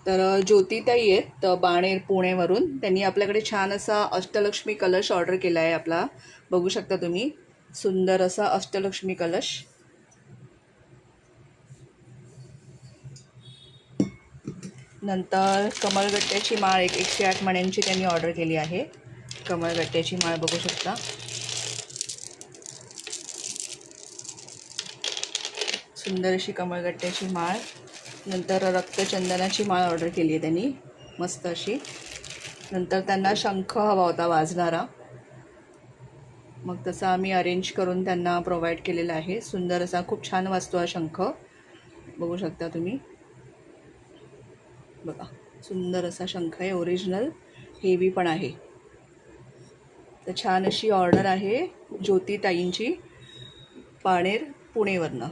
तर ज्योतिताई आहेत बाणेर पुणेवरून. त्यांनी आपल्याकडे छान असा अष्टलक्ष्मी कलश ऑर्डर केला आहे आपला. बघू शकता तुम्ही, सुंदर असा अष्टलक्ष्मी कलश. नंतर कमळगट्ट्याची माळ 108 मण्यांची त्यांनी ऑर्डर केली आहे. कमळगट्ट्याची माळ बघू शकता, सुंदर अशी कमळगट्ट्याची माळ. नंतर रक्तचंदनाची माळ ऑर्डर केली आहे त्यांनी, मस्त अशी. नंतर त्यांना शंख हवा होता वाजणारा, मग तसा आम्ही अरेंज करून त्यांना प्रोव्हाइड केलेला आहे. सुंदर असा, खूप छान वाजतो हा शंख, बघू शकता तुम्ही. बघा, सुंदर असा शंख आहे, ओरिजिनल, हेवी पण आहे. तर छान अशी ऑर्डर आहे ज्योतिताईंची, बाणेर पुणेवरनं.